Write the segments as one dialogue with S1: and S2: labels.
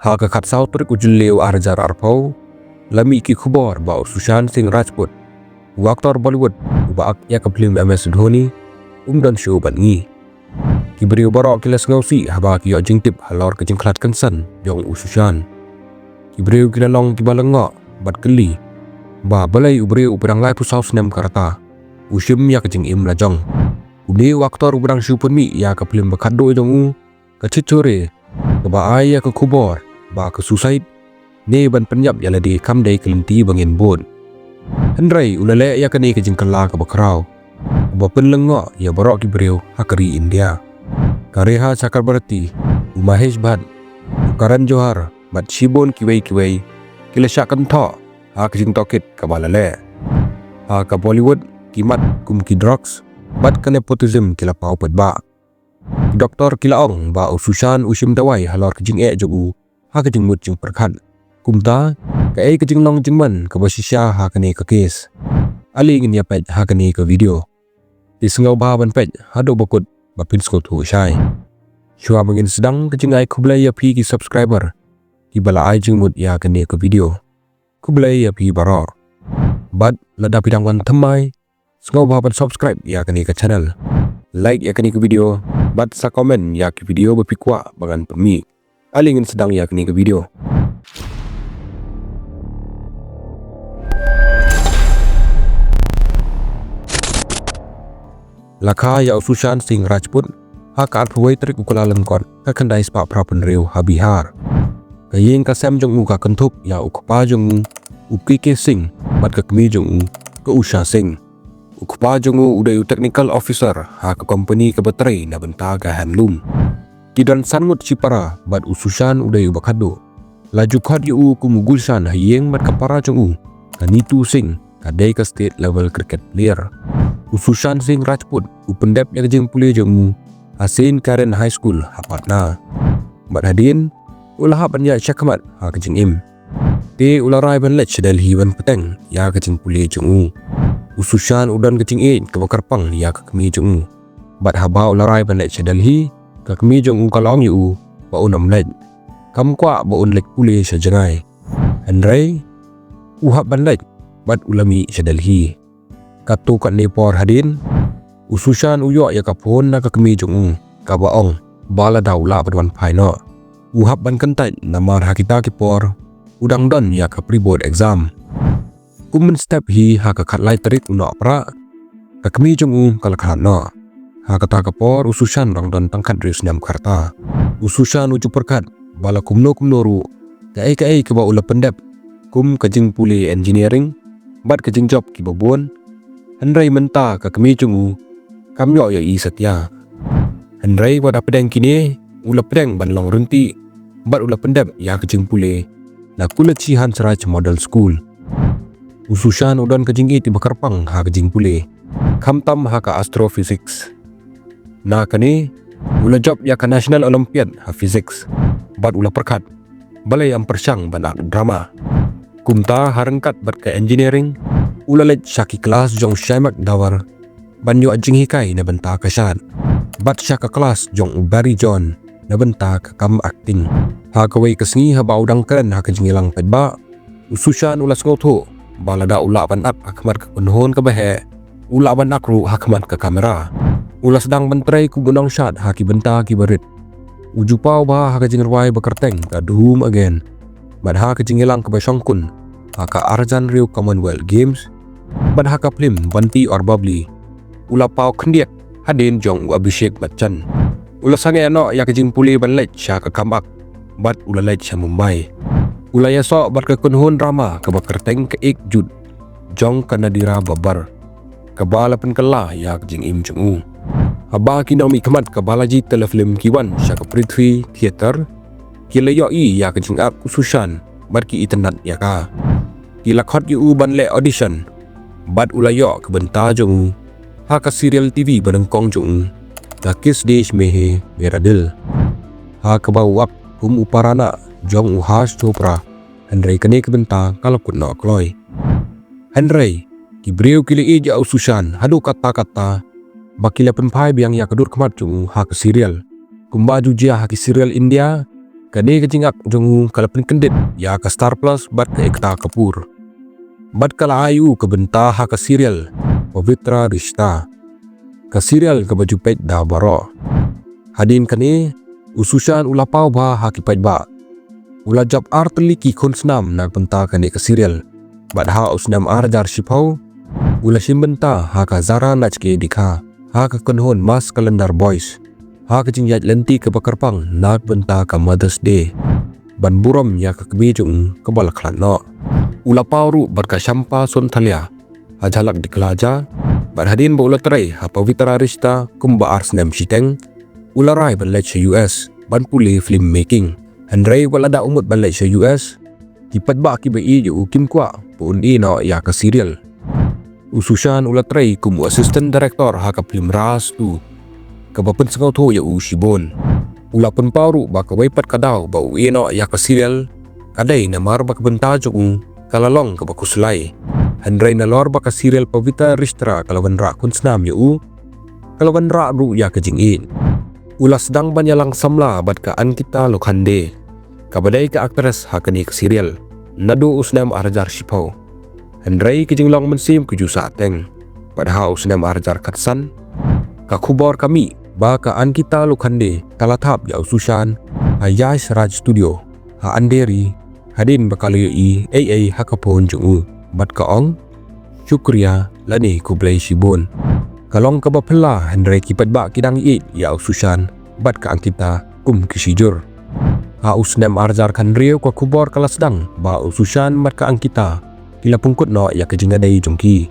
S1: Ha ka khat sau trik ujuleu arjar arpau lami ki khubor ba Sushant Singh Rajput aktor Bollywood ba ya ka film MS Dhoni dan show ban ngi ki brio barok kilas ngausi haba ki yo jingtip halor ka jingklat kansan jong Sushant ki brio kilalong ki balenga bat keli ba balai ubreu ubrang lai pu saus nem karata ushim ya ka jing im lajong uni aktor ubrang show pun mi ya ka film ba khado jong ka chichore ka ba ai ya ka khubor ba ka suicide ne ban penyap ya ladi kam dai kelinti bangin bon Hendrai ulale ya kani ke jingkala ka bakrau ba penlenga ya barok ki breu hakari India Kareha Chakrabarti Mahesh Bhatt Karan Johar bat shibon kiwei kilesha kan tho ha ka jing tokit ka balale ha ka Bollywood kimat kum ki drugs bat ka nepotism kila pau pet ba doktor kilaong ba Sushant ushim dawai halor ka jing jogu ha ka jing mut jing perkhat kumta ka ka jing long jing man ka basisha ha ka ne ka case ali ngin ya pet ha ka ne ka video tisngau ba ban pet ha do bakut ba pin sko thu shai shua mangin sedang ka jing ai kublai ya pi ki subscriber ki bala ai jing mut ya ka ne ka video kublai ya pi baror bat lada pidang wan thamai ngau ba ban subscribe ya ka ne ka channel like ya ka ne ka video bat sa comment ya ki video ba pikwa bagan pemi ali ngin sedang ya ka ne ka video Lakha ya Sushant Singh Rajput ha ka phuai trik ukula langkon ka khandai spa prapan reu ha Bihar ka yeng ka sem jong u ka kanthuk ya ukpa jong upki ke sing bat ka kmi jong ka Usha Singh ukpa jong udai technical officer ha ka company ka baterai na benta ka handloom kidan sangut chipara bat Sushant udai bakhado laju khad yu ku mugulsan ha yeng mat ka para jong ka Nitu Singh ka dai ka state level cricket player Sushant Singh Rajput upendap ya jeng pule jong Hasin Karen High School hapatna bat hadin ulah ban ya chakmat ha kajing im te ularai ban lech Delhi ban peteng ya kajing pule jong Sushant udan kajing ka bakarpang ya ka kami jong bat haba ularai ban lech Delhi ka kami jong kalong yu ba unam lech kam kwa ba un lech pule sa jangai Hendrai uhap ban lech bat ulami sa Delhi katu kat nepor hadin Sushant uyo ya kapon na kakmi jong ka baong bala daula padwan phaino uhap ban kantai namar hakita kipor udang don ya ka pre-board exam kumen step hi ha ka khatlai tarik uno pra kakmi jong kalakhan no ha kata kapor Sushant rong don tangkhat dris nyam kharta Sushant uju perkat bala kumno ru ka ka ba ula pendep kum kajing pule engineering bat kajing job ki babon Hendrai menta ka kami jong kam yo ya i satya Hendrai wada pedang kini ula pedang ban long runti bat ula pendap ya kajing pule na kula Chihan Sraj Model School Sushant udan kajing ti bakarpang ha kajing pule kamtam ha ka astrophysics na kani ula job ya ka National Olympiad ha physics bat ula perkat balai am persyang banak drama kumta harangkat bat ka engineering ula lech syaki kelas jong Shaimak Dawar banyo ajing hikai na benta ka syan bat syaka kelas jong Barry John na benta ka kam acting ha kawai kasngi ha baudang keren ha kajingilang pedba Sushant ulas ngotho balada ula ban ap akmat ka kunhon ka bahe ula ban akru hakmat ka kamera ulas dang bentrai ku gunang shot ha ki benta ki barit uju pau ba ha kajingirwai bakarteng ka doom again bat ha kajingilang ka basangkun ha ka Arjan Rio Commonwealth Games ban ha ka film Banti or Bubbly ula pau khndiak hadin jong Abhishek Bachchan ula sange no ya kajing puli ban lech sha ka kamak bat ula lech sa Mumbai ula ya so bat ka kunhon drama ka bakarteng ka ek jud jong ka Nadira Babar ka bala pen kala ya kajing im jong haba ki naumi khamat ka Balaji telefilm kiwan sha ka Prithvi Theater kilayo i ya kajing ap Sushant bat ki internet ya ka kilakhat yu ban le audition bat ulayo ke benta jong ha ka serial TV banengkong jong ka Kiss Desh Mehe Mera Dil ha ka bawak hum uparana jong Harsh Chopra Hendrai kane ke benta kalakut no kloi Hendrai ki breu kili ja Sushant hadu kata bakila penpai biang ya kedur khamat jong ha ka serial kumbaju jia ha ki serial India Kani kajingak jong kalapin kendit ya ka Star Plus bat ka Ekta Kapoor. Bat kala ayu ka benta ha ka serial Pavitra Rishta. Ka serial ka baju pet da baro. Hadin kani ususan ulapau ba ha ki pet ba. Ula jab artli ki khonsnam na benta kani ka serial. Bat ha usnam arjar shipau. Ula simbenta ha ka Zara Nachke dikha. Ha ka konhon Mas Kalendar Boys. Ha ka jingyat lenti ka bakarpang nak benta ka Mother's Day. Ban buram ya ka kebijung ka balaklan no. Ula pauru bat ka Shampa Sontalia. Ha jalak diklaja. Bat hadin ba ula terai ha Pavitra Rishta kumba arsnem shiteng. Ula rai ban lech sa US. Ban puli film making. Handray wala da umut ban lech sa US. Tipat ba ki ba iyo Kim Kwa puun ino ya ka serial. Ususan ula terai kumu assistant director ha ka film Ras tu. Kabapen sengau to ya Shibon. Ula pun pauru ba ka waipat kadaw ba ino ya ka serial. Kadai na mar ba ka benta jong kalalong ka ba kusulay. Handray na lor ba ka serial Pavitra Rishta kalawan ra kunsnam ya kalawan ra ru ya ka jingin. Ula sedang banyalang samla bat ka Ankita Lokhande. Kabadai ka aktres ha kani ka serial. Nadu usnam arjar shipau. Handray ka jinglong mensim kuju sateng. Padahal usnam arjar katsan. Ka khubor kami ba ka Ankita Lokhande kalatap ya ususan ha Yash Raj Studio ha Andheri hadin bakalayo i AA hakapon jung bat ka ong syukriya lani kublay Shibon. Kalong ka ba pala handray kipat ba kidang it ya ususan bat ka Ankita kum kisijur. Ha usnem arjar kanriyo ka khubor kalasdang ba ususan bat ka Ankita kila pungkut no ya kajingaday jongki.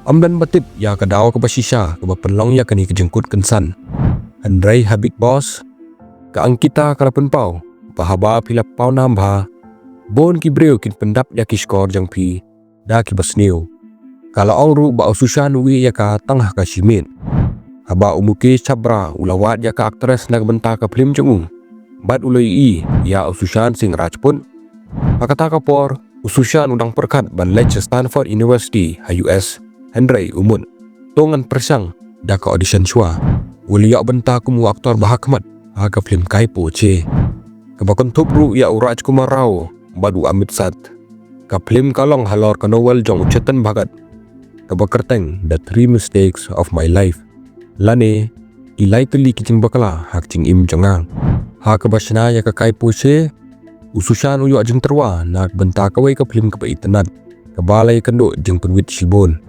S1: Amdan batip ya kadaw ka basisya ka ba penlong ya kani kajengkut kensan. Handray ha Big Boss ka Ankita kalapunpaw bahaba pilap pau nambha bon kibreo kin pendap ya kiskor jang pi da ki basneo. Kalau ongru ba ususan wi ya ka tangah ka Shimit. Haba umuki Chabra ulawat ya ka aktres na benta ka film jung. Bat uloi i ya ususan Singh Rajput. Hakata kapor ususan udang perkat ban lech Stanford University ha US. Handray umun tongan persang da ka audition shua. Uli ya benta kumu aktor bahakmat ha ka film Kaipo che. Kabakon tupru ya Raj Kumar Rao badu Amit Sat. Ka film kalong halor ka Noel jong Chetan Bhagat. Kabakerteng The 3 Mistakes of My Life. Lane ilai tuli kijing bakala hak jing im jongang. Ha kabasna ya ka Kaipo che. Ususan uyu ajeng terwa nak benta kawai ka film kabaitenat. Kabalay kendo jeng penwit Shibon.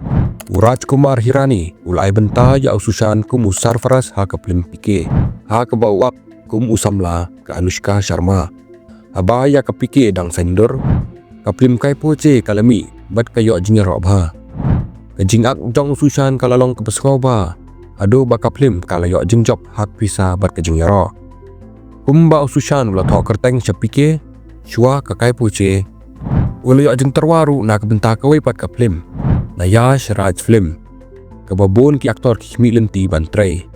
S1: Raj Kumar Hirani ulai benta ya ususan kumu Sarfaraz ha ka film Pike. Ha ka bawak kumu Samla ka Anushka Sharma. Haba ya ka Pike dang sender. Ka film Kaipo che kalami bat kayo jing rob ha. Kajingak jong ususan kalalong ka basngaw ba. Ado ba ka film kalayo jing job hak pisa bat kajing yaro. Kumba ususan ula to kerteng sa Pike. Shua ka Kaipo che. Ula yo jing terwaru na kabenta kawai pat ka film. Na Yash Raj film. Kababon ki aktor ki lenti bantray.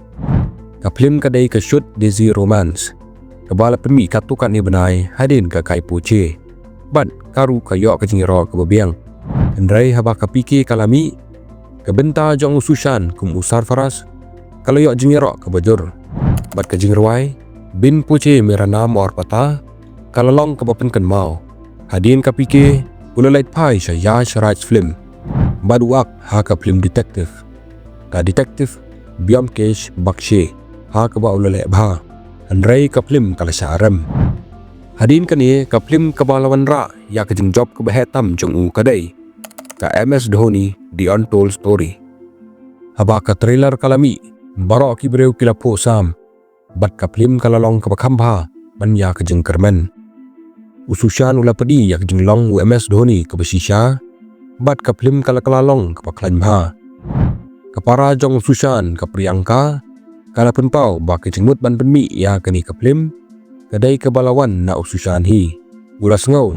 S1: Ka film kadai ka shoot Desi Romance. Kabala pemi katukan ni benai hadin ka Kaipo che. Bat karu kayo ka jingiro kababiang. Handray haba ka Pike kalami. Kabenta jong ususan kum Sarfaraz. Kalayo jingiro kabajur. Bat ka jingirwai. Bin puche merana mor pata. Kalalong kabapen kan mau. Hadin ka Pike. Ulalait pai sa Yash Raj film. Baduak ha ka film Detective. Ka Detective Byomkesh Bakshe ha ka ba ulalai bha. Handray ka film kalasaram. Hadin kani ka film kabalawan ra ya ka jing job ka bahetam jong kadai. Ka MS Dhoni The Untold Story. Haba ka trailer kalami baro ki breu kila po sam. Bat ka film kalalong ka bakhambha banya ka jing kermen. Ususan ula pedi ya ka jing long MS Dhoni ka basisya. Bat ka film kalakalalong kapaklan bha. Kapara jong ususan ka Priyanka. Kalapun pau ba ka jingmut ban penmi ya kani ka film. Kadai ka balawan na ususan hi. Ulas ngaw.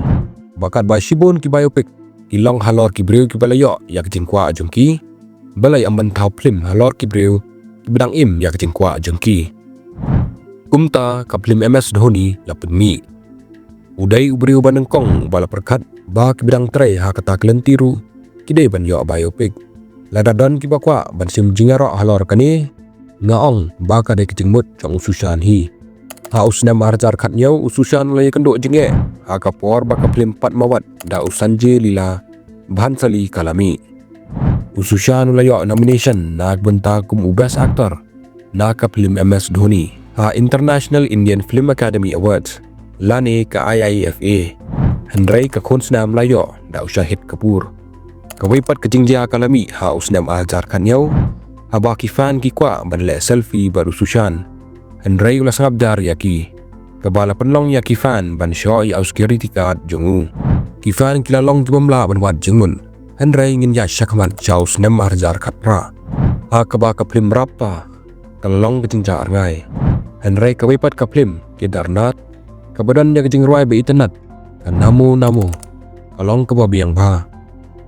S1: Bakat ba Shibon ki biopic. Ilong halor ki breu ki balayo ya ka jingkwa jongki. Balay ang bantao film halor ki breu. Ki bedang im ya ka jingkwa jongki. Kumta ka film MS Dhoni lapun mi. Uday ubriu banengkong bala perkat ba ki bidang tray ha kata kelentiru kidai ban yo biopic. Ladadon ki bakwa ban sim jingaro halor kani ngaong ba ka dai kijingmut jong ususan hi. Ha usnam arjar khatnyau ususan ulai kenduk jenge. Ha kapor baka film pat mawat da usanje lila bhansali kalami. Ususan ulai nomination nak benta kum best actor nak film MS Dhoni. Ha International Indian Film Academy Awards lani ka IIFA. Hendrai ka khonsnam layo da Shahid Kapoor. Kawaipat kejingjia kalami ha usnam arjar khatnyau. Ha baki fan ki kwa banle selfie baru ususan. Hendrai ulas ngabdar yaki. Kabala penlong yaki fan ban syoi aus security card jongu. Kifan kilalong tibamla ban wat jengun. Hendrai ngin ya syakmat jaus nem arjar khatra. Ha kaba kaplim rapa. Kalalong kejingja arngai. Hendrai kawaipat kaplim kedarnat. Kabadan ya kejing ruai be internet. Namu kalong kaba biang ba.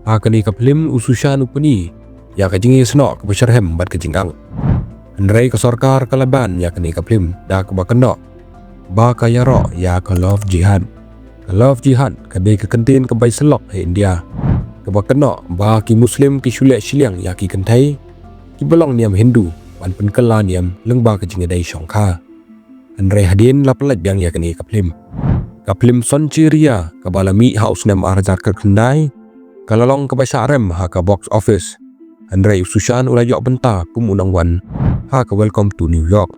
S1: Ha kani kaplim ususan upani. Ya kejingi senok kebesyarhem bat kejingang. Hendrai ke sorkar kalaban ya kani kaplim da kaba kenok. Ba kaya ro ya ke love jihad. Ke love jihad kadai ke kentin ke bai selok he India. Kaba kenok ba ki muslim ki syulek syiliang ya ki kentai. Ki belong niam Hindu wan penkela niam leng ba kejingi dai syongka. Hendrai hadin lapelat biang ya kani kaplim. Kaplim son ciria kabalami haus nem arjar kendai. Kalalong ke basyarem ha ka box office. Hendrai ususan ulai yok benta kum unang wan. Ha ka welcome to New York.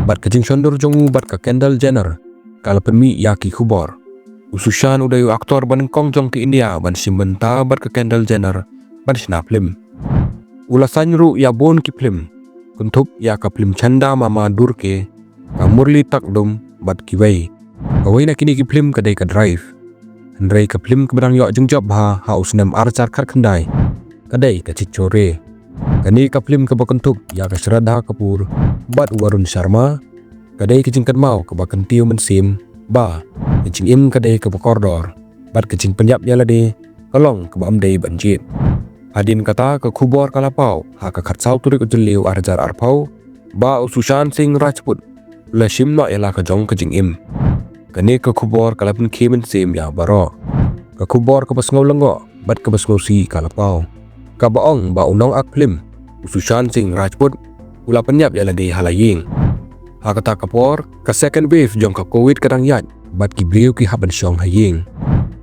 S1: Bat kejing sondur jongu bat ka Kendall Jenner. Kala penmi yaki khubor. Ususan udah aktor banengkong jong ke India ban simbenta bat ka Kendall Jenner ban sina film. Ulasan ru ya bon ki film. Kuntuk ya ka film chanda mama durke. Ka murli takdum bat kiwai. Kawai na kini ki film kadai ka drive. Hendrai ka film keberang yok jengjob ha usnam arjar khat kendai. Kadai ka cicore. Kani ka film ka bakentuk ya ka Shraddha Kapoor bat Warun Sharma. Kadai kejing mau ka bakentiu mensim ba kejing im kadai ka bakordor bat kejing penyap ya lade kalong ka bamdai banjit. Hadin kata ka khubor kalapau ha ka khatsau turik ujliu arjar arpau ba Sushant Singh Rajput la shimna ela ka jong kejing im. Kani ka khubor kalapun kemen sim ya baro. Ka khubor ka basngau lengo bat ka basngau si kalapau. Ka baong ba unong ak film Sushant Singh Rajput ula penyap ya lade halaying. Ha kata kapor ka second wave jong ka covid kadang yat bat ki beliau ki haban syong haying.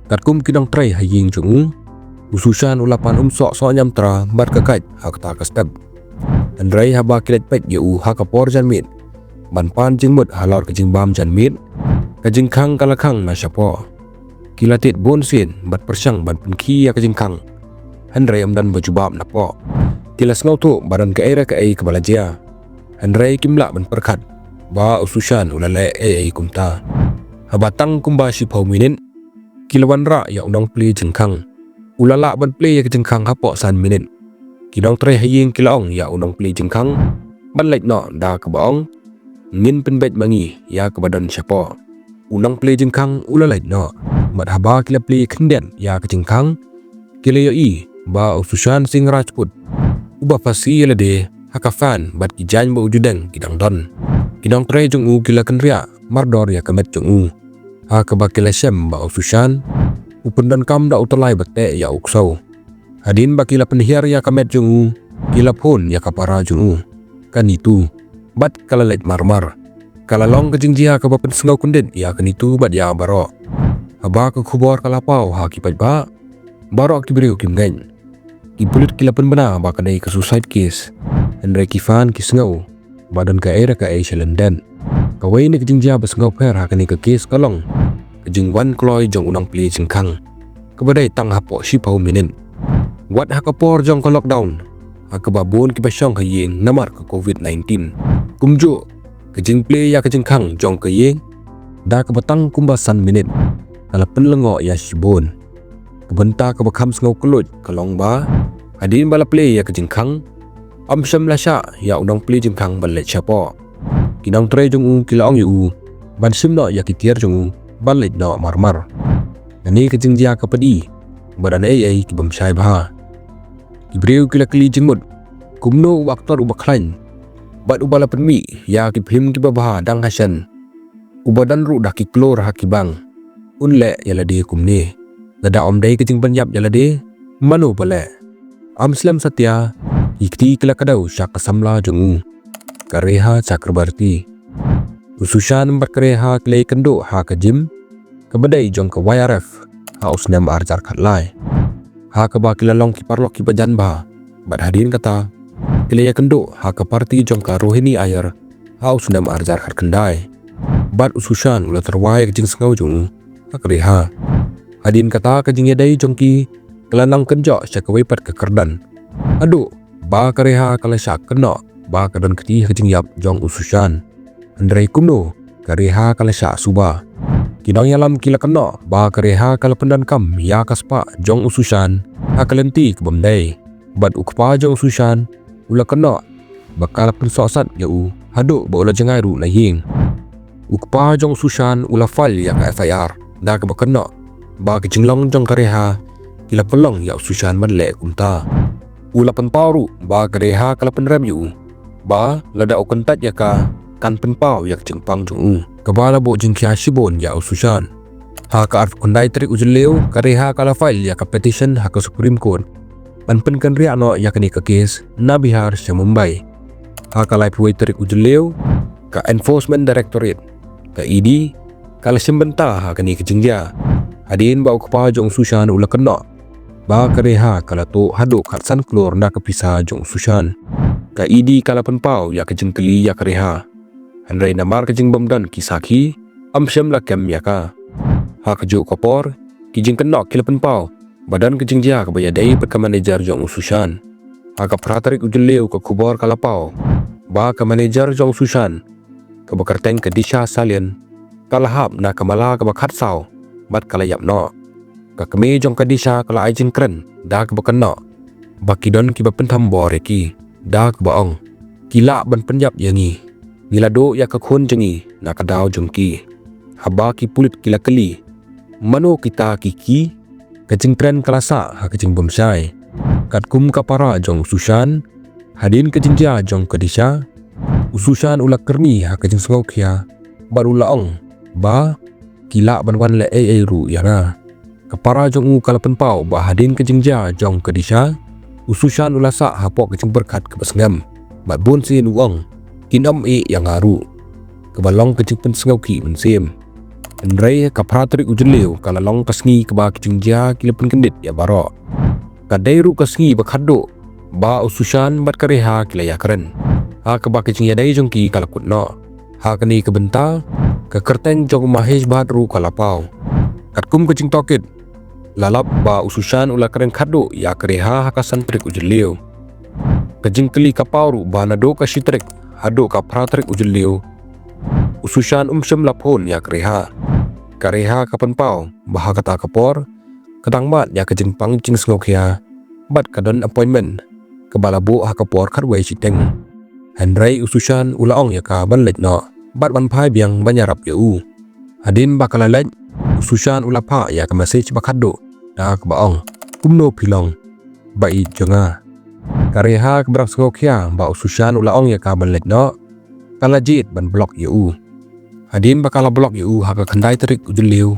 S1: Katkum kinang try haying jong ususan ulapan sok nyam tra bat ka kait ha kata ka step. Hendrai ha ba kilet pet yu ha kapor jan mit. Ban pan jing mut halor ka jing bam jan mit. Ka jing khang kalakang na syapo. Kilatit bon sin bat persyang ban penki ya ka jing khang. Hendrai amdan bajubab na po. Tilas ngau tu badan ke era ke ai kebalajia. Hendrai kimla ban perkat. Ba ususan ulale ai kumta. Habatang kumba si pau minin. Kilawan ra ya unang play jengkang. Ulala ban play ya ke jengkang hapo san minin. Kinong tre haying kilaong ya unang play jengkang. Ban lait no da ke baong. Ngin penbet mangi ya ke badan syapo. Unang play jengkang ulalait no. Mat haba kila play kenden ya ke jengkang. Kila yo i ba Sushant Singh Rajput. Uba pasi ya lade haka fan bat ki jan ba ujudeng kidang don. Kidang tre jong u kila kenria mardor ya kemet jong u. Haka ba kila syem ba Sushant. Upendan kam da utalai bate ya uksau. Hadin ba kila penhiar ya kemet jong u. Kila pun ya kapara jong u. Kan itu bat kala lait marmar. Kala long kejingjia ka ba pensengau kundin ya kan itu bat ya baro. Haba ka khubor kalapau ha kipat ba. Baro ki beriu kim ngain. Ki pulit kila pen bena ba kadai ka suicide case. Hendrai ki fan ki sengau. Badan ka era ka Asia London. Kawai ni kejingjia ba sengau per ha kani ka case kalong. Kejing wan kloi jong unang play jengkang. Kabadai tang hapo si pau minin. Wat ha kapor jong ka lockdown. Ha kababon ki basyong haying namar ka COVID-19. Kumjo kejing play ya kejing kang jong ka yeng. Da kabatang kumbasan minit. Kala penlengo ya sibon. Kebenta ka bakham sengau kelut kalong ba. Hadin bala play ya kejing kang. Amsyam lasya ya unang play jengkang balet syapo. Kinang tre jong u kilaong yu. Ban simno ya kitiar jong u balet no marmar. Nani kejing dia ka pedi. Badan ai ki bamsyai bah. Kibreu kila kli jengmut. Kumno aktor ubaklan. Bat ubala penmi ya ki film ki babah dang hasan. Ubadan ru dah ki klor hakibang. Unle ya lade kumne. Nada omdai kejing penyap ya lade. Manu bale. Amslam Satya. Ikti kila kadau syak samla jengu. Kareha Chakrabarti. Usushan berkere ha klei kendo ha ke jim ke badai jong ke YRF ha usnam arjar khat lai ha ke ba kilalong ki parlok ki bajan ba bad hadin kata klei kendo ha ke parti jong ka Rohini Ayer ha usnam arjar khat kendai bad usushan ula terwai ke jing sengau jong ha kere ha hadin kata ke jing yadai jong ki kelanang kenjo syakawai pat ke kerdan adu ba kere ha kala syak keno ba kadan keti ke jing yap jong usushan Andrei kumno kareha kala sya suba kinong yalam kila keno ba kareha kala pendan kam ya kaspa jong ususan akalenti kebomdai bad ukpa jong ususan ula keno bakal pensosat yau hadu ba ula jengai ru na ying ukpa jong ususan ula fal ya ka FIR da ka bakeno ba ke jinglong jong kareha kila pelong ya ususan manle kumta ula penparu ba kareha kala penram yu ba lada ukentat ya ka kan penpau yak jengpang jong kebala bo jengkia sibon ya ususan ha ka arf kundai trik ujuleu kareha kala file ya ka petition ha ka Supreme Court pan kan ria no ya kani ka case na Bihar sa Mumbai ha ka lai puai trik ujuleu ka Enforcement Directorate ka ED kala simbenta ha kani ka jengja hadin ba ukpa jong ususan ula kena ba kareha kala to hado khatsan klor na ka pisa jong ususan ka ED kala penpau ya ka jengkeli ya kareha Andrei namar kejing bomdan kisaki amsyam la kem yaka ha kejuk kopor kijing kenok kilapen pau badan kejing dia ke bayadai per manager jong ususan ha ka pratarik ujuleu ke kubor kalapau ba ke manager jong ususan ke bekerteng ke disha salien kalahap na kamala ke bakhat sau bat kalayap no ke keme jong ke disha kala ajing kren da ke bekenno bakidon ki bapentham boreki da ke baong kila ban penyap yangi Nilado ya kakun jengi nakadaw jengki haba ki pulit kila keli mano kita kiki kajing tren kalasa ha kajing bomsai katkum kapara jong ususan hadin kajing ja jong kadisha ususan ulak kerni ha kajing sengau kia baru laong ba kila banwan le ru yana kapara jong u kalapen pau ba hadin kajing ja jong kadisha ususan ulasa ha pok kajing berkat kebasngam bat bon sin uang kinam yang ngaru kebalong kecing pensengau ki mensim Andrei kapratrik ujuleu kalalong kasngi keba kecing ja kilepen kendit ya baro kadai ru kasngi bakhado ba ususan bat kareha kilaya keren ha keba kecing yadai jongki kalakut no ha kani kebenta ke kerteng jong Mahesh Badru kalapau katkum kecing tokit lalap ba ususan ula keren khado ya kareha hakasan trik ujuleu kejing keli kapau ba nado kasitrik hado ka pratrik ujuleu ususan umsyam lapon ya kareha kapan pau bah kata kapor kadang mat ya kejing pang jing sengokya bat kadon appointment kebalabo ha kapor khatwai siteng Andrei ususan ulaong ya ka banlet no bat ban phai biang banyarap yu hadin bakalalat ususan ulapa ya ka message bakado da ka baong kumno pilong bai jonga kareha kebrak sengokya ba ususan ulaong ya ka banlet no kalajit ban blok yu hadin bakala blok yu ha ka khandai trik ujuleu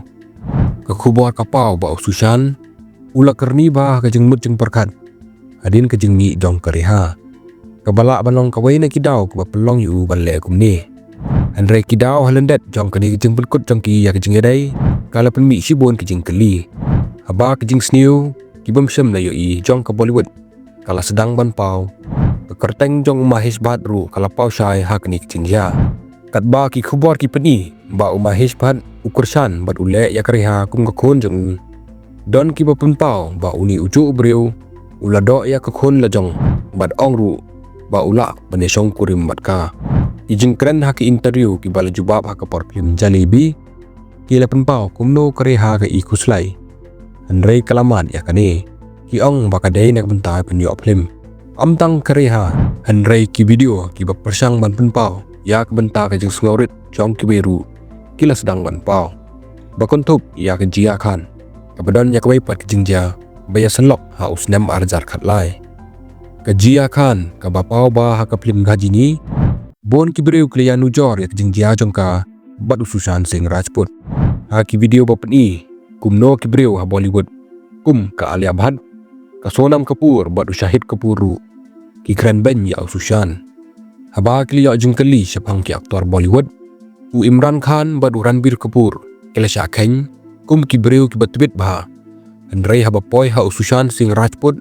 S1: ke kubor kapau ba ususan ula kerni ba ka jengmut jeng perkat hadin ke jengmi jong kareha kabala banong kawai na kidaw ke pelong yu banle kumni Andrei kidaw halendet jong kani jeng pelkut jong ki ya ke jeng yadai kala penmi sibon ke jeng keli haba ke jeng sniu kibam syam na yoi jong ke Bollywood kala sedang ban pau kerteng jong Mahesh Badru kala pau syai ha kani ke jeng ya kat ba ki kubor ki peni ba Mahesh Bad ukursan bat ule ya kareha kum kakun jong don ki bapun pau ba uni uju ubriu ula do ya kakun lajong bat ongru ba ula banesong kurim bat ka ijing keren ha ki interview ki bala jubab ha ka porpim jalebi ki lapun pau kumno kareha ka ikuslai Andrei kalaman ya kani ki ong bakadai nak bentai penyo film amtang kareha Andrei ki video ki bapersang ban pun pau ya ke benta ke jeng sengorit jong ki beru kila sedang ban pau bakontup ya ke jia khan kebadan ya ke pat ke jengja baya senlok ha usnam arjar khatlai ke jia khan ke bapau ba ha ke film gaji ni bon ki beru kliya nujor ya ke jengja jong ka bat ususan Singh Rajput ha ki video bapni kumno ki beru ha Bollywood kum ka Alia Bhatt ka Sonam Kapoor bat Shahid Kapoor ki keren ben ya ususan haba kli ya jengkeli sepang ki aktor Bollywood U Imran Khan bad Ranbir Kapoor kila Shakheng kum ki breu ki batbit bah Henry haba poi ha Sushant Singh Rajput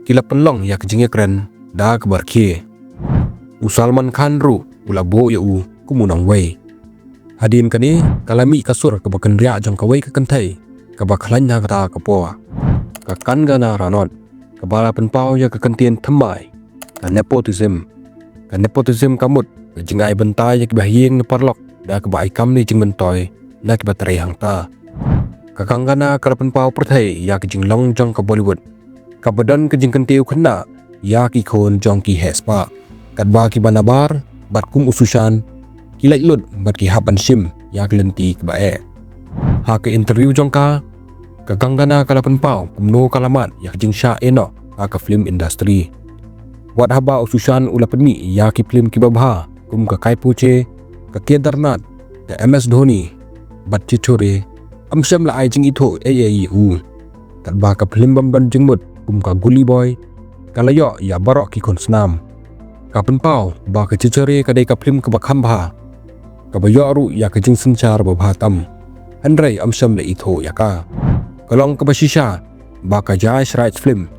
S1: kila penlong ya kejingnya keren da kabar kie U Salman Khan ru ula bo ya u kumunang wei hadin kani kalami kasur kebakan ria jong kawai ke kentai kabaklan na kata kapoa kakan gana ranot kabala penpau ya kekentian temai kan nepotism kamut jingai bentai ya kibahieng ne parlok da kebai kam ni jing bentoy na kibatrai hangta kakangana kalapan pau perthai ya kijing long jong ka Bollywood kabadan kijing kentiu kena ya ki khon jong ki hespa kadba ki banabar bat kum ususan kilai lut bat ki haban sim ya klenti kbae ha ke interview jong ka kakangana kalapan pau kumno kalamat ya kijing sha eno ha ka film industry wat haba ususan ula penmi ya ki film ki babha kum ka kai puche ka Kedarnath ka MS Dhoni bat chichore amsham la ai jing itho AAU kadba ka film bamban jingmut kum ka Gully Boy kalayo ya barok ki konsnam ka penpau ba ka chichore ka dei ka film ka bakham bha ka bayo ru ya ka jing sanchar babha tam Henry amsham la itho ya ka kalong ka basisha ba ka Yash Raj film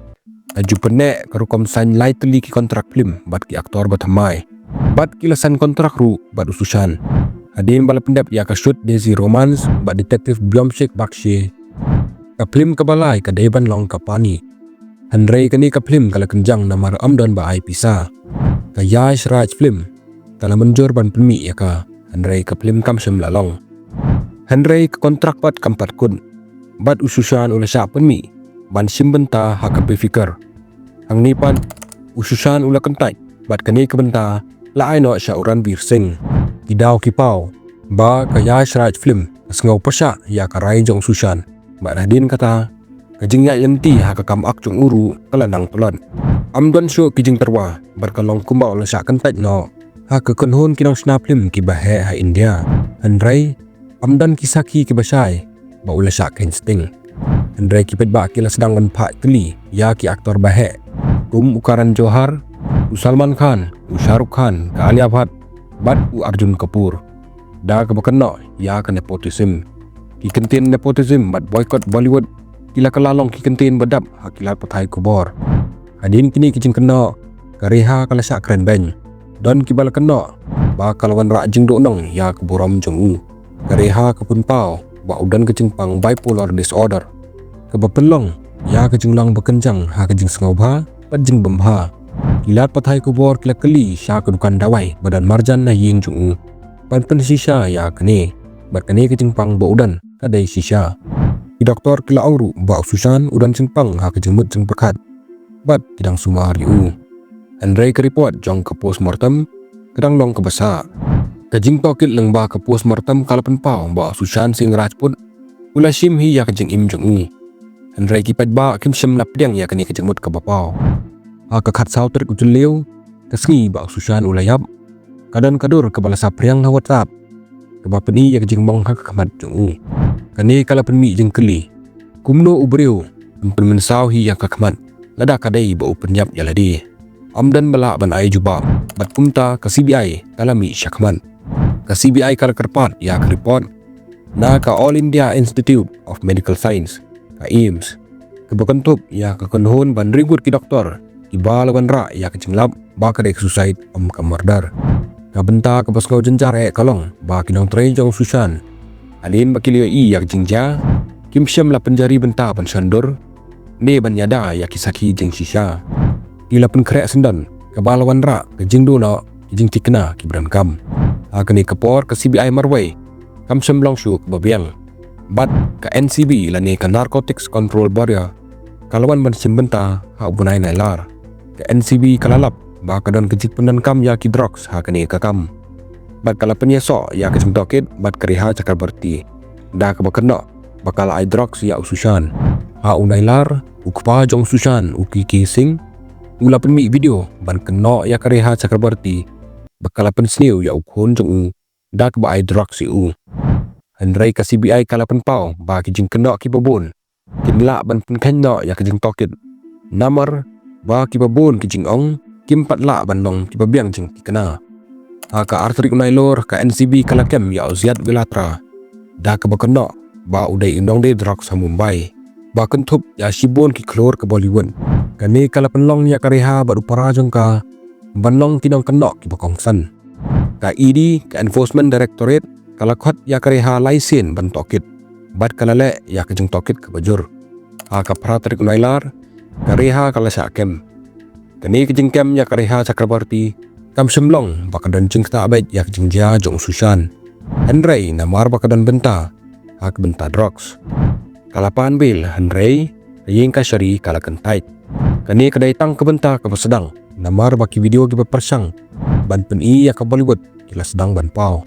S1: ajupane karukom sign lightly ki kontrak film bat ki aktor bathamai bat kilasan kontrak ru bat ususan adin bala pendap ya ka shoot Desi Romance bat detektif Byomshek Bakshi ka film ka balai ka deban long ka pani Henry kani ka film kala kenjang namar amdon ba ai pisa ka Yash Raj film kala menjur ban pelmi ya ka Henry ka film kam sem lalong Henry ka kontrak bat kampat kun bat ususan ula sa penmi ban simbenta ha ka befikar ang nipan ususan ula kentai bat kani kebenta la ai no sha Ranbir Singh kidaw kipau ba ka Yash Raj film asngau pasha ya ka rai jong susan ba radin kata kajing ya yanti ha ka kam ak jong uru kala nang tulan amdon sho kijing terwa bar kalong kumbau la sha kentai no ha ka konhon kinang sna film ki bahe ha India Henry amdan kisaki ki basai ba ula sha insting Henry kipet ba kila sedang menpak keli ya ki aktor bahe kum Karan Johar U Salman Khan U Shah Rukh Khan ka Alia Bhatt bat U Arjun Kapoor da ka bakano ya ka nepotism ki kentin nepotism bat boycott Bollywood kila kalalong ki kentin badap hakilat pathai kubor hadin kini kijing kena kareha kala sa kren ben don ki bal kena ba kalawan ra jing do nong ya ka borom jong u kareha ka pun pau ba udan kejing pang bipolar disorder ka bapelong ya kejing lang bekenjang ha kejing sengau ba pajing bemha kilat pathai kubor kila keli sha ka dukan dawai badan marjan na ying jung pan pen sisa ya kene bat kene kejing pang ba udan kadai sisa ki doktor kila auru ba ususan udan singpang ha kejing mut jeng perkat bat kidang sumar yu Henry ke report jong ke postmortem kedang long ke basa kejing tokit leng ba ke postmortem kalapan pau ba Sushant Singh Rajput ula sim hi ya kejing im jong Henry kipat ba kim sem lap diang ya kene kejing mut ke bapau ha ka khat sau ter kujuleu kasngi ba Sushant ulayap kadan kadur ke bala sapriang na WhatsApp ke ba peni ya kejing mong ha kamat jong kane kala penmi jeng keli kumno ubreu penmen sau hi ya kamat lada kadai ba upenyap ya ladi amdan bala ban ai juba bat kumta ka CBI kalami syakman ka CBI kala kerpat ya ka report na ka All India Institute of Medical Science ka AIMS ke bakentup ya ka konhon ban rigut ki doktor iba lawan ra ya ke jenglap ba ka dek suicide ka murder ka benta ka basngau jenjar kalong ba kinong trei jong Susan alin bakilio i ya jingja kim syam la penjari benta ban sandur ne ban yada ya kisaki jeng sisa ila pen krek sendan ka balawan ra ke jing do no jing tikna ki brankam akani kapor ka CBI marway kam syam long shu ka babial bat ka NCB la ne ka Narcotics Control Bureau kalawan ban simbenta ha bunai nailar ka NCB kalalap ba ka don kejik pendan kam ya ki drugs ha kani ka kam bat kala penyeso ya ke tokit bat kariha Chakrabarti da ka bakano bakal ai drugs ya ususan ha unailar ukpa jong Susan uki kising ula penmi video ban keno ya kariha Chakrabarti bakal pensniu ya ukhon jong da ka ba ai drugs u Henry ka CBI kala penpau ba ki jing keno ki babon kinla ban penkeno ya ke jing tokit namar ba ki babon ki jing ong kim patla ban nong ki babiang jing kena ka Arthrik Nailor ka NCB kalakem ya Ziad Bilatra da ka bakano ba udai indong de drugs sa Mumbai ba kentup ya Shibon ki klor ke Bollywood kani kala penlong ya kareha baru parajong ka banlong tinong kenok ki bakongsan ka ED ka Enforcement Directorate kala khot ya kareha laisin ban tokit bat kala le ya kejeng tokit ke bajur ka Arthrik Nailar kareha kala sakem kani kejeng kem ya kareha Chakrabarti kam semlong bakadan jeng ta abet ya kejeng ja jong Sushan Henry namar bakadan benta hak benta drugs kalapan bil Henry yeng ka syari kala kentait kani kedai tang ke benta ke sedang namar baki video ki persang ban pen ya ke Bollywood kila sedang ban pau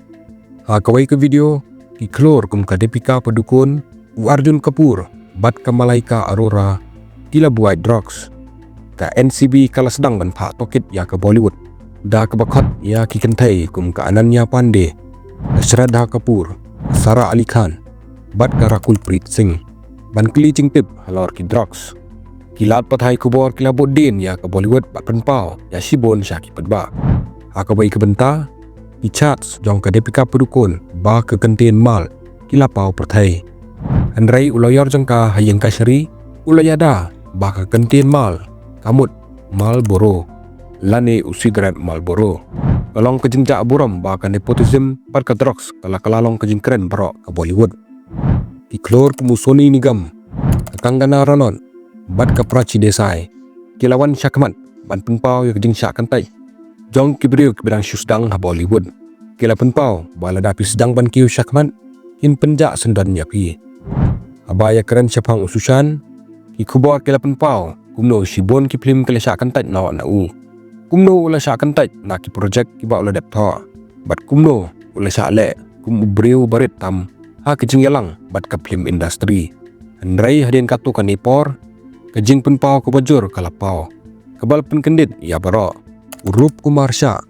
S1: kawai ke video ki klor kum ka Deepika Padukone Arjun Kapoor bat ke Malaika Arora kila buat drugs ka NCB kala sedang ban pak tokit ya ke Bollywood da ke bakot ya ki kentai kum ka Ananya Pandey Shraddha Kapoor Sara Ali Khan bat ke Rakul Preet Singh ban kli cing tip halor ki drugs kilat pathai kubor kila bodin ya ke Bollywood bat penpau ya Shibon Syaki Padba kawai ke benta ki chats jong ke Deepika Padukone ba ke kentien mal kila pau perthai Henry uloyor jong ka hayeng ka syari ulayada ba ke kentien mal kamut Marlboro lani usigaret Marlboro kalong kejengja buram ba ka nepotism bat ka drugs kala kalalong kejeng keren bro ke Bollywood ki klor kumusoni nigam Kangana Ranon bat ka Prachi Desai kilawan Syakmat ban penpau ya kejeng syak kantai jong kibriu kibidang syusdang ha Bollywood kila penpau bala dapi sedang ban kiu Syakmat hin penjak sendan yapi abaya keren syapang ususan ki kubor kila penpau kumno Shibon ki film kila syak kantai na kumno ula syak kantai na ki project ki ba ula deptha bat kumno ula syak le kum ubriu barit tam ha kejeng yalang bat ka film industry Henry hadin katu ka nipor kejeng penpau ke bajur kalapau kebal penkendit ya baro urup kumarsha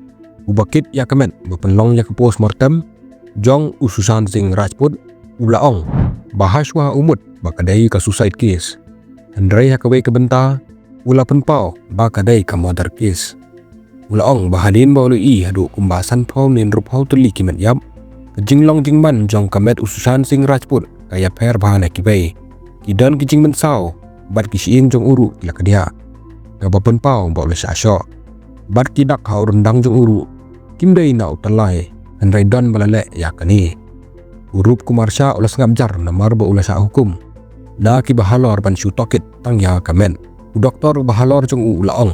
S1: ubakit ya kemet berpenlong ya ke postmortem jong Sushant Singh Rajput ulaong bahaswa umut bakadai ka suicide case Henry hakawai ke benta ula penpau bakadai ka murder case ulaong bahadin baului hadu kumbasan pau nin rup hau tuli kimet yap kejing long jingman jong kamet Sushant Singh Rajput kaya per bahana kibai kidan kijing mensau bat kisiing jong uru kila kedia kabapen pau baula syasyo bat kidak hau rendang jong uru kimdai na utalai Henry don balale ya kani urup kumarsha ulas ngabjar namar ba ulas hukum da ki bahalor ban syu tokit tang ya kamen doktor bahalor jong ulaong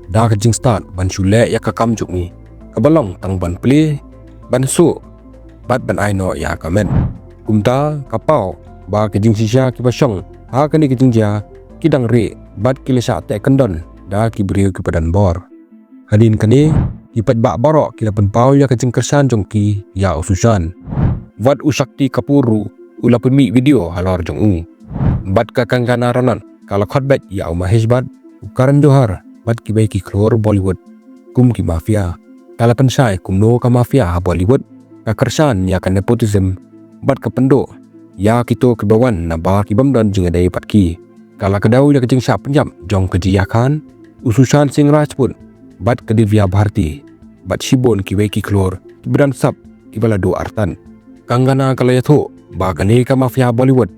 S1: da kejing start ban syule ya kakam jong ni kabalong tang ban pli ban su bat ban aino ya kamen kumta kapau ba kejing sisya ki basyong ha kani kejing ja kidang ri bat kilisa te kendon da ki briu ki padan bor hadin kani ki pat ba baro kila penpau ya kejing kersan jong ki ya Susan wat usakti Kapuru ula pemi video halor jong bat ka Kangana Ranan kala khotbet ya Mahesh Bhatt Karan Johar bat ki baiki klor Bollywood kum ki mafia kala pensai kumno ka mafia ha Bollywood ka kersan ya ka nepotism bat ka pendo ya kito ke bawan na ba ki bamdan jeng dai pat ki kala kedau ya kejeng syak penjam jong kejiakan Sushant Singh Rajput bat ke Divya Bharti bat Shibon ki baiki klor ki bedan sap ki balado artan Kangana kala yatho ba kani ka mafia Bollywood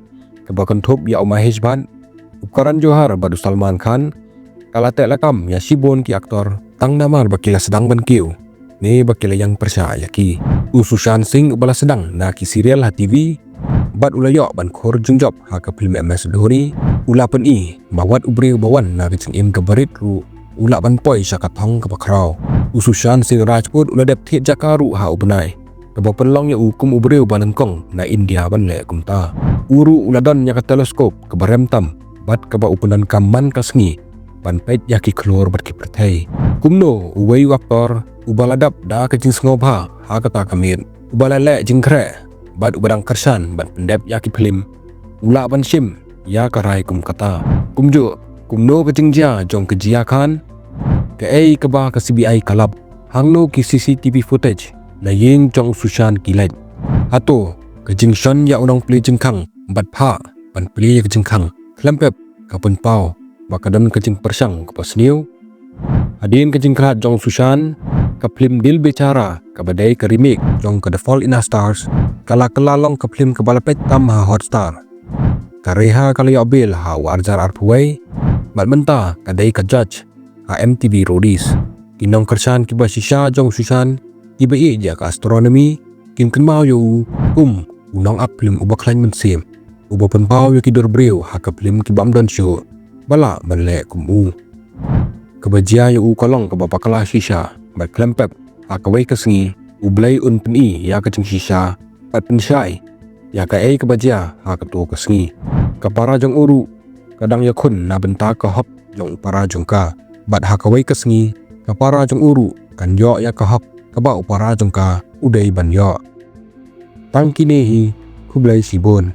S1: ke bakan thop ya Mahesh Bhatt Karan Johar badu Salman Khan kala te lakam ya Shibon ki aktor tang namar bakila sedang ban kiu ni bakila yang percaya ki Sushant Singh bala sedang na ki serial ha TV bat ulayo ban khor jungjop ha ka film MS Dhoni ula pen mawat ubri bawan na kicing im ke barit ru ula ban poi syakathong ke bakrau Sushant Singh Rajput ula dep thiet jakaru ha ubnai kebo penlong ya ukum ubri banengkong na India ban le kumta uru ula don ya ka teleskop ke barem tam bat keba upunan kaman kasngi ban pet ya ki klor bat ki perthai kumno uwei aktor ubaladap da kecing sngobha ha kata kamit ubalale jingkre bat ubadang kersan ban pendep ya ki film ula ban sim ya karai kum kata kumjo kumno kecing ja jong kejiakan ke keba ke CBI kalap hangno ki CCTV footage na yeng jong Sushant kilat hato kejing shon ya unang pli jengkang bat pha ban pli kejengkang klempep kapun pau bakadan kejing persang ke pasniu hadin kejing krat jong Sushant Kaplim Dil Becara kabadai ka remake jong ka The Fault in Our Stars kala-kelalong kaplim kabalapet tam ha Hotstar. Kareha kali abil ha warjar arpuai bat menta kadai ka judge ha MTV Roadies. Kinong kersan kiba shisha jong susan kiba ja ka astronomy kin kenmau yo unong aplim ubaklan mensim uba penpau yo kidur breu ha kaplim kibam don show bala banle kumu. Kebajia yo kolong kaba pakala shisha bat klempep ha kawai kesengi ublai un peni ya kaceng shisha pat pensyai ya ka kebajia ha ketua kesengi kapara jong uru kadang yakun na benta ka hop jong upara jong ka bat ha kawai kesengi kapara jong uru kan yo ya ka hop kaba upara jong ka udai ban yo tangki nehi kublai sibon